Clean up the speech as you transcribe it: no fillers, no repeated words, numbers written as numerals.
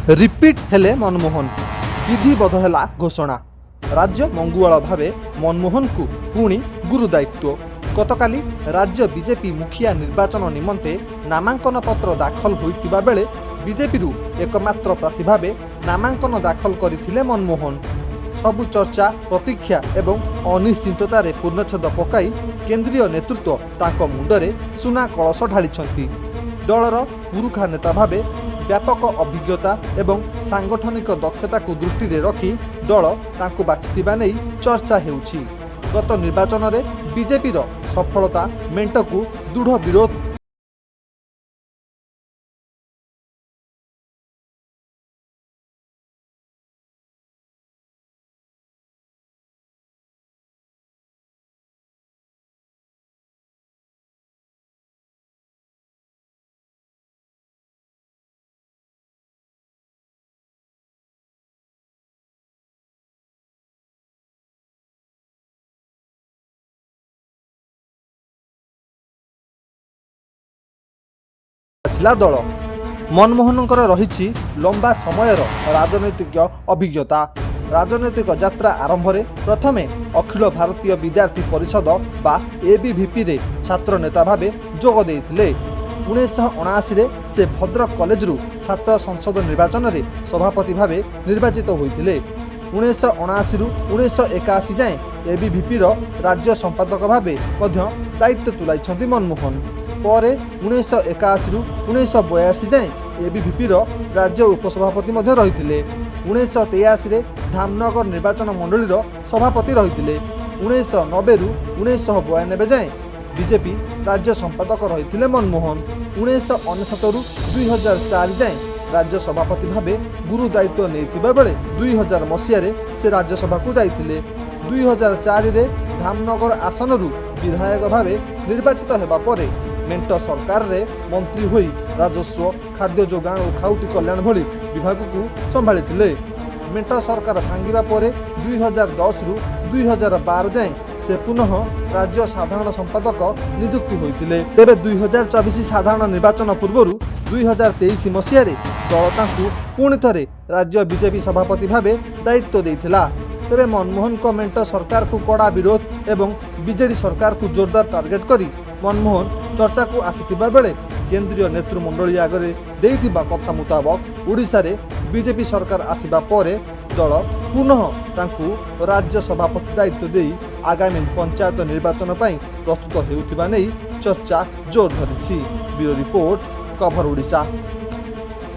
Repeat हेले मनमोहन विधिबद्ध है घोषणा राज्य मंगुआल भावे मनमोहन को पुणी गुरु दायित्व गतकाली राज्य बीजेपी मुखिया निर्वाचन निमंते नामांकन पत्र दाखल होइतिबा बेले बीजेपी रु एकमात्र प्रार्थी भावे नामांकन दाखल करथिले मनमोहन। सबु चर्चा प्रतीक्षा एवं अनिश्चिततार पूर्णछेद पकाई केंद्रीय नेतृत्व तांको मुंडरे सुना कलश ढालिछंती। दलर पुरुखा नेता भावे व्यापक अभिज्ञता एवं सांगठनिक दक्षता को दृष्टि रे रखी दल तांको बाछिथिबा नै चर्चा हेउछि। गत निर्वाचन में बीजेपी सफलता मेंट को दृढ़ विरोध दल मनमोहनकर रही लंबा समयर राजनैतिक अभिज्ञता। राजनैतिक यात्रा आरंभ में प्रथमे अखिल भारतीय विद्यार्थी परिषद बा एबीवीपी रे छात्र नेता भावे जोग देइथिले। 1979 से भद्रक कॉलेज रु छात्र संसद निर्वाचन में सभापति भावे निर्वाचित होइथिले। 1979 रु 1981 जाए एबीवीपी राज्य संपादक भावे दायित्व तुलाइछन्ति मनमोहन। पर 1981 रु 1982 जाए एबीवीपी राज्य उपसभापति रही। 1983 रे धामनगर निर्वाचन मंडली सभापति रही। 1990 रु 1992 जाए बीजेपी राज्य संपादक रही मनमोहन। 1999 रु 2004 जाए राज्य सभापति भावे गुरु दायित्व नहीं बेले 2000 मसीह से राज्यसभा को जाइथिले। 2004 रे धामनगर आसन रु विधायक भावे निर्वाचित हेबा परे मेंट सरकार रे मंत्री होई राजस्व खाद्य जोगाण और खाउटी कल्याण भली विभाग को संभाळिथिले। मेंट सरकार भांगिबा परे 2010 रु 2012 जाए से पुनः राज्य साधारण संपादक नियुक्ति होइथिले। तेबे 2024 साधारण निर्वाचन पूर्व 2023 मसीह दल तांकु पुणी थरे राज्य बीजेपी सभापति भावे दायित्व देइथिला। तेबे मनमोहन को मेंट सरकार को कड़ा विरोध एवं बीजेडी सरकार को जोरदार टार्गेट करी मनमोहन चर्चा को आसीथिबा बेले केंद्रीय नेतृमंडली आगरे देइथिबा कथा मुताबक ओडिशा रे बीजेपी सरकार आसीबा परे दल पुनः तांकु राज्य सभापति दायित्व देई आगामी पंचायत निर्वाचन पई प्रस्तुत हेउथिबा नै चर्चा जोर धरिछि। Bureau report cover Odisha.